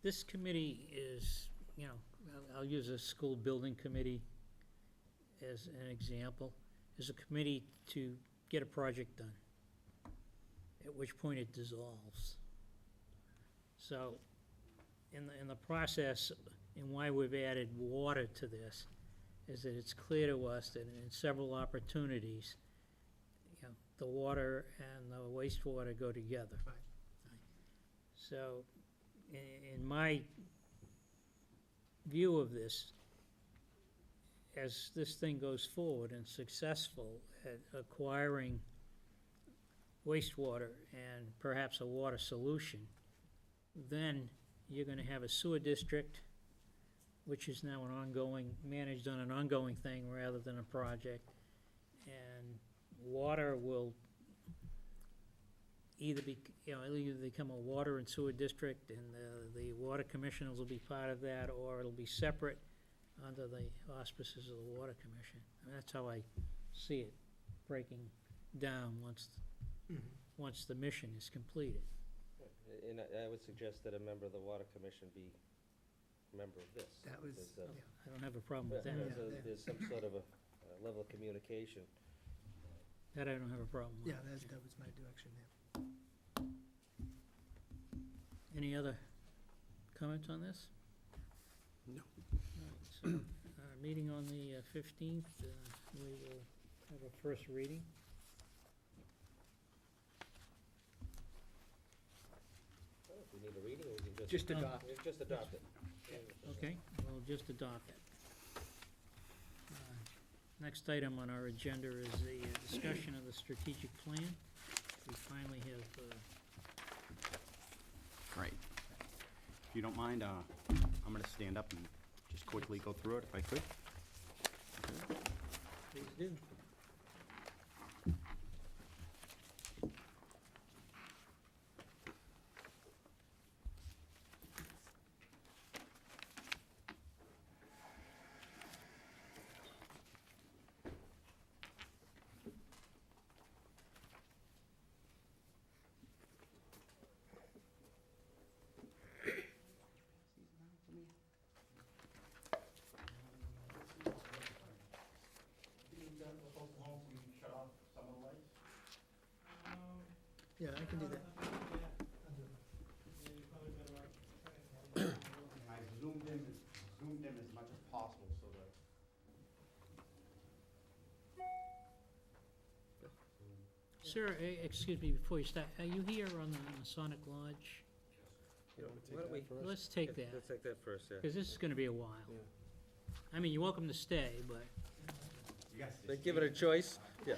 This committee is, I'll use a school building committee as an example, is a committee to get a project done, at which point it dissolves. So, in the process, and why we've added water to this, is that it's clear to us that in several opportunities, the water and the wastewater go together. Right. So, in my view of this, as this thing goes forward and successful at acquiring wastewater and perhaps a water solution, then you're gonna have a sewer district, which is now managed on an ongoing thing rather than a project. And water will it'll either become a water and sewer district, and the water commissioners will be part of that, or it'll be separate under the auspices of the water commission. And that's how I see it breaking down once the mission is completed. And I would suggest that a member of the water commission be a member of this. That was, because, yeah. I don't have a problem with that. There's some sort of a level of communication. That I don't have a problem with. Yeah, that was my direction there. Any other comments on this? No. All right, so, our meeting on the 15th, we will have a first reading. If we need a reading, or we can Just adopt. Just adopt it. Okay, we'll just adopt it. Next item on our agenda is the discussion of the strategic plan. We finally have, Great. If you don't mind, I'm gonna stand up and just quickly go through it if I could. please do. Yeah, I can do that. I zoomed in as much as possible so that. Sir, excuse me, before you start, are you here on the Masonic Lodge? You know, why don't we? Let's take that, Let's take that first, yeah. because this is gonna be a while. I mean, you're welcome to stay, but They give it a choice, yeah.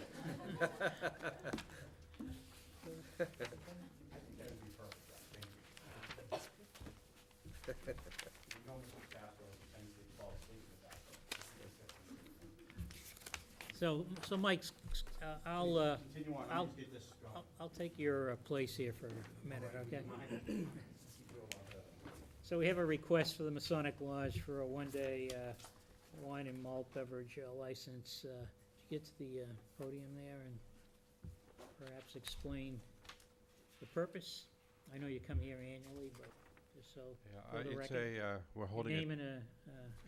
So Mike, I'll Continue on, I'll- just get this going. I'll take your place here for a minute, okay? So we have a request for the Masonic Lodge for a one-day wine and malt beverage license. Could you get to the podium there and perhaps explain the purpose? I know you come here annually, but just so, for the It's record. we're holding it. Name and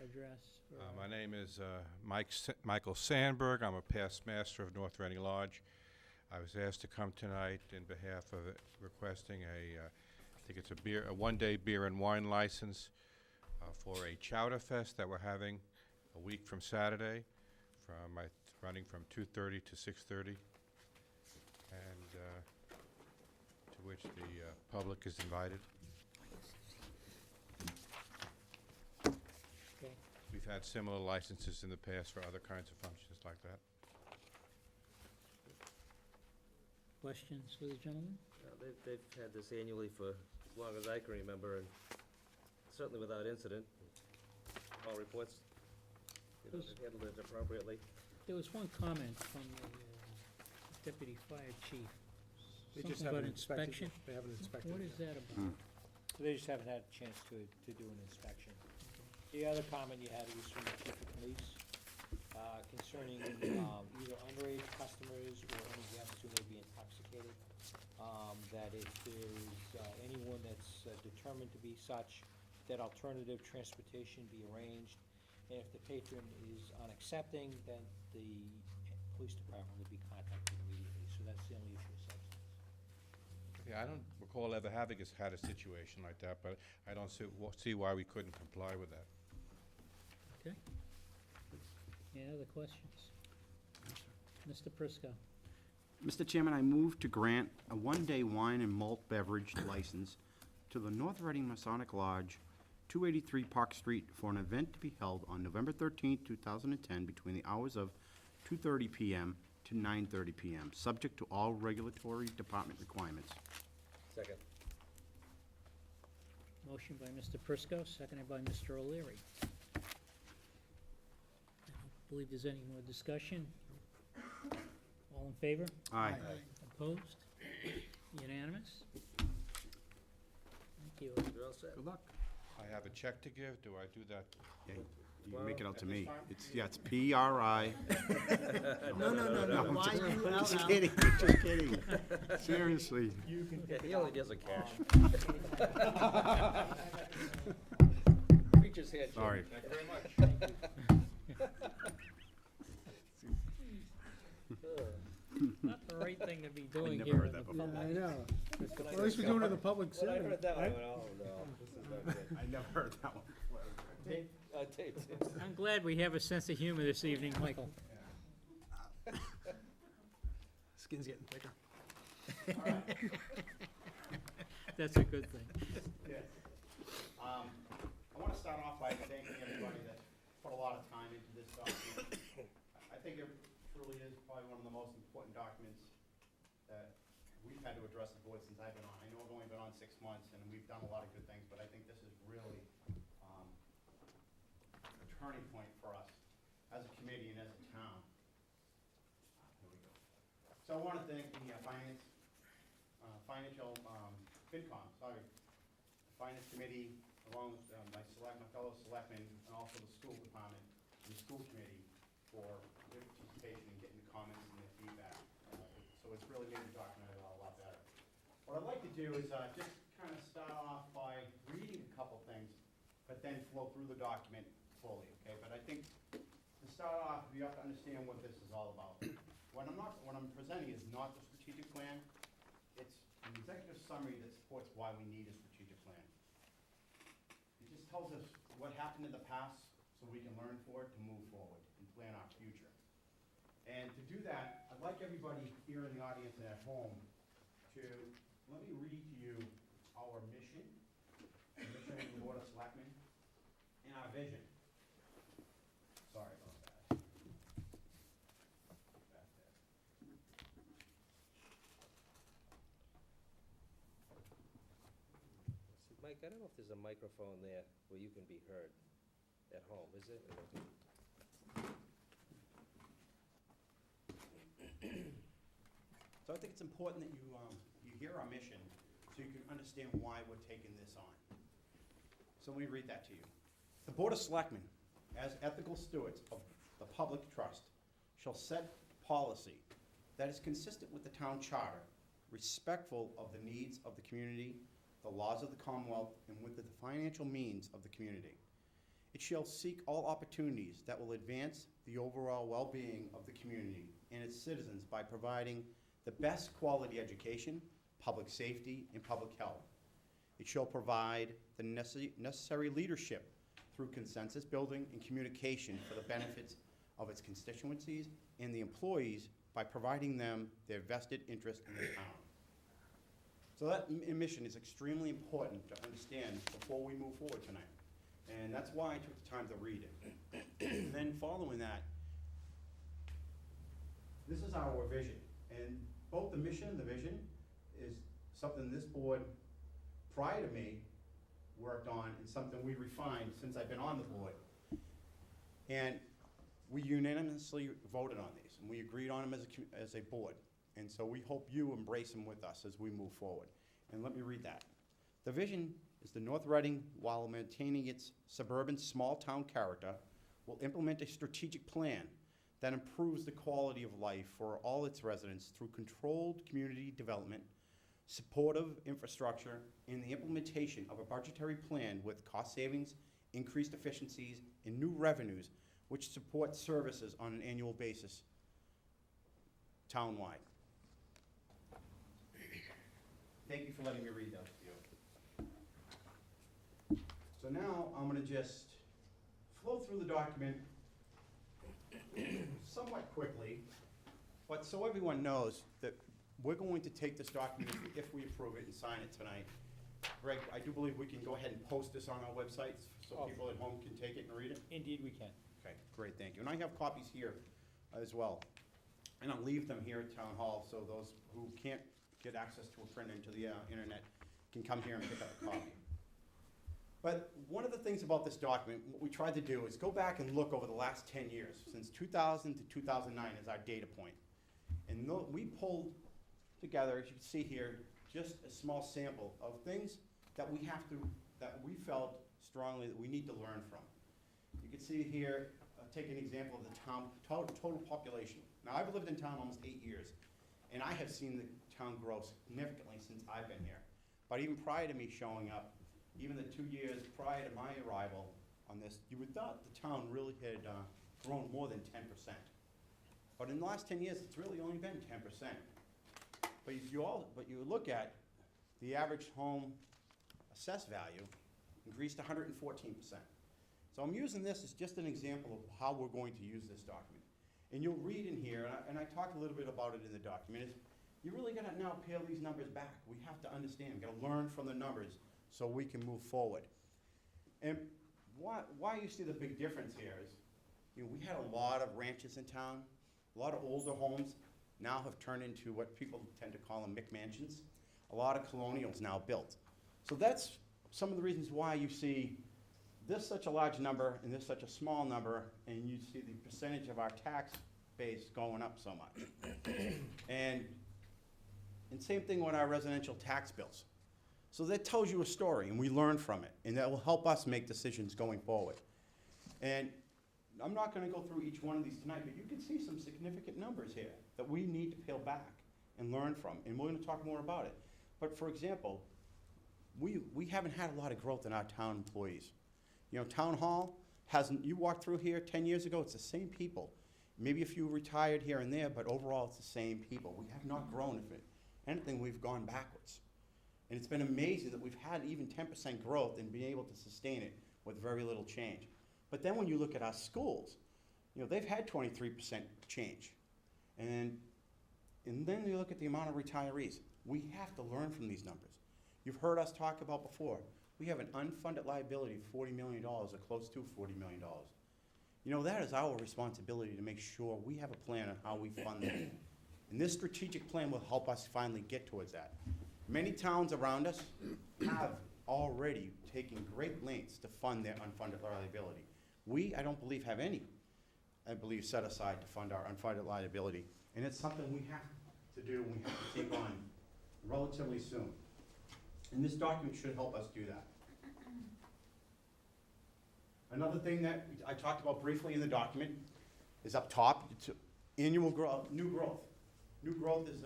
address. for, My name is Michael Sandberg. I'm a past master of North Reading Lodge. I was asked to come tonight in behalf of requesting I think it's a one-day beer and wine license for a Chowder Fest that we're having a week from Saturday, running from 2:30 to 6:30, and to which the public is invited. Okay. We've had similar licenses in the past for other kinds of functions like that. Questions for the gentleman? They've had this annually for as long as I can remember, and certainly without incident. All reports, they've handled it appropriately. There was one comment from the deputy fire chief. They just Something about haven't inspected inspection. it. They haven't inspected What it is yet. that about? So they just haven't had a chance to do an inspection. The other comment you had was from the chief of police concerning either underage customers or any guests who may be intoxicated. That if there's anyone that's determined to be such, that alternative transportation be arranged. And if the patron is unaccepting, then the police department will be contacted immediately. So that's the only issue of substance. Yeah, I don't recall ever having had a situation like that, but I don't see why we couldn't comply with that. Okay. Any other questions? Mr. Prisco? Mr. Chairman, I move to grant a one-day wine and malt beverage license to the North Reading Masonic Lodge, 283 Park Street, for an event to be held on November 13th, 2010, between the hours of 2:30 PM to 9:30 PM, subject to all regulatory department requirements. Second. Motion by Mr. Prisco, seconded by Mr. O'Leary. I don't believe there's any more discussion. All in favor? Aye. Opposed? Unanimous? Thank you. You're all set. Good luck. I have a check to give, do I do that? Yeah, you can make it out to me. It's PRI. No, why you out Just loud? kidding, just kidding. Seriously. Yeah, he only does a cash. Reach his hand, Jim. Sorry. Thank you very much. Not the right thing to be doing never here heard in that the before. Yeah, public. I know. When I At least we're heard- doing it in the public When I setting. heard that, I went, oh, no, this is not good. I never heard that one. I taped it. I'm glad we have a sense of humor this evening, Michael. Skin's getting thicker. That's a good thing. I want to start off by thanking everybody that put a lot of time into this document. I think it truly is probably one of the most important documents that we've had to address the board since I've been on. I know I've only been on 6 months, and we've done a lot of good things, but I think this is really a turning point for us as a committee and as a town. Here we go. So I want to thank the Finance Committee, along with my fellow selectmen, and also the school department and the school committee for their participation in getting the comments and the feedback. So it's really made the document a lot better. What I'd like to do is just kind of start off by reading a couple things, but then flow through the document fully, okay? But I think to start off, you have to understand what this is all about. What I'm presenting is not the strategic plan. It's an executive summary that supports why we need a strategic plan. It just tells us what happened in the past so we can learn for it to move forward and plan our future. And to do that, I'd like everybody here in the audience and at home to, let me read to you our mission, the mission of the Board of Selectmen, and our vision. Sorry about that. Back there. Mike, I don't know if there's a microphone there where you can be heard at home, is it? So I think it's important that you hear our mission so you can understand why we're taking this on. So let me read that to you. The Board of Selectmen, as ethical stewards of the public trust, shall set policy that is consistent with the town charter, respectful of the needs of the community, the laws of the Commonwealth, and with the financial means of the community. It shall seek all opportunities that will advance the overall well-being of the community and its citizens by providing the best quality education, public safety, and public health. It shall provide the necessary leadership through consensus building and communication for the benefits of its constituencies and the employees by providing them their vested interest in the town. So that mission is extremely important to understand before we move forward tonight. And that's why I took the time to read it. And then following that, this is our vision. And both the mission and the vision is something this board, prior to me, worked on, and something we refined since I've been on the board. And we unanimously voted on these, and we agreed on them as a board. And so we hope you embrace them with us as we move forward. And let me read that. The vision is the North Reading, while maintaining its suburban small-town character, will implement a strategic plan that improves the quality of life for all its residents through controlled community development, supportive infrastructure, and the implementation of a budgetary plan with cost savings, increased efficiencies, and new revenues which support services on an annual basis townwide. Thank you for letting me read that to you. So now I'm gonna just flow through the document somewhat quickly, but so everyone knows that we're going to take this document, if we approve it and sign it tonight. Greg, I do believe we can go ahead and post this on our websites so Oh. people at home can take it and read it? Indeed, we can. Okay, great, thank you. And I have copies here as well. And I'll leave them here at Town Hall, so those who can't get access to a printer into the internet can come here and pick up a copy. But one of the things about this document, what we tried to do is go back and look over the last 10 years, since 2000 to 2009 is our data point. And we pulled together, as you can see here, just a small sample of things that we felt strongly that we need to learn from. You can see here, take an example of the town, total population. Now, I've lived in town almost 8 years, and I have seen the town grow significantly since I've been here. But even prior to me showing up, even the 2 years prior to my arrival on this, you would thought the town really had grown more than 10%. But in the last 10 years, it's really only been 10%. But you look at the average home assessed value increased 114%. So I'm using this as just an example of how we're going to use this document. And you'll read in here, and I talk a little bit about it in the document, is you really gotta now peel these numbers back. We have to understand, we gotta learn from the numbers so we can move forward. And why you see the big difference here is, we had a lot of ranches in town, a lot of older homes now have turned into what people tend to call them McMansions. A lot of colonials now built. So that's some of the reasons why you see this such a large number and this such a small number, and you see the percentage of our tax base going up so much. And same thing with our residential tax bills. So that tells you a story, and we learn from it, and that will help us make decisions going forward. And I'm not gonna go through each one of these tonight, but you can see some significant numbers here that we need to peel back and learn from, and we're gonna talk more about it. But for example, we haven't had a lot of growth in our town employees. Town Hall you walked through here 10 years ago, it's the same people. Maybe a few retired here and there, but overall, it's the same people. We have not grown. If anything, we've gone backwards. And it's been amazing that we've had even 10% growth and been able to sustain it with very little change. But then when you look at our schools, they've had 23% change. And then you look at the amount of retirees. We have to learn from these numbers. You've heard us talk about before, we have an unfunded liability of $40 million, or close to $40 million. That is our responsibility to make sure we have a plan on how we fund that. And this strategic plan will help us finally get towards that. Many towns around us have already taken great lengths to fund their unfunded liability. We, I don't believe, have any, set aside to fund our unfunded liability. And it's something we have to do, and we have to take on relatively soon. And this document should help us do that. Another thing that I talked about briefly in the document is up top, it's annual growth, new growth. New growth is,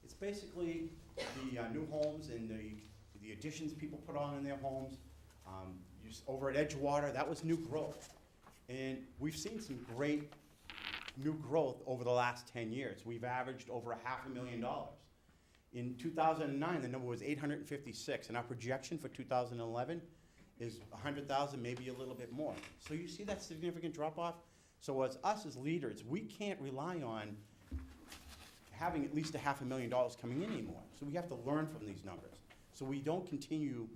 it's basically the new homes and the additions people put on in their homes. Over at Edgewater, that was new growth. And we've seen some great new growth over the last 10 years. We've averaged over $500,000. In 2009, the number was 856, and our projection for 2011 is 100,000, maybe a little bit more. So you see that significant drop-off? So as us as leaders, we can't rely on having at least $500,000 coming in anymore. So we have to learn from these numbers. So we don't continue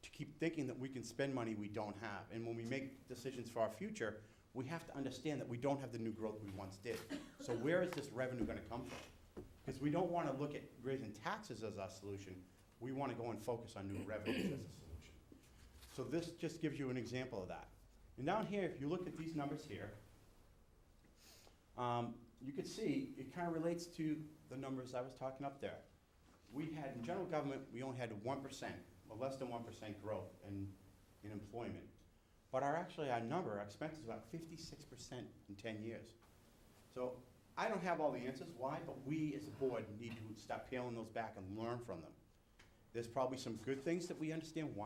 to keep thinking that we can spend money we don't have. And when we make decisions for our future, we have to understand that we don't have the new growth we once did. So where is this revenue gonna come from? Because we don't want to look at raising taxes as our solution. We want to go and focus on new revenues as a solution. So this just gives you an example of that. And down here, if you look at these numbers here, you can see it kind of relates to the numbers I was talking up there. We had, in general government, we only had 1%, or less than 1% growth in employment. But our expenses are about 56% in 10 years. So I don't have all the answers why, but we as a board need to start peeling those back and learn from them. There's probably some good things that we understand why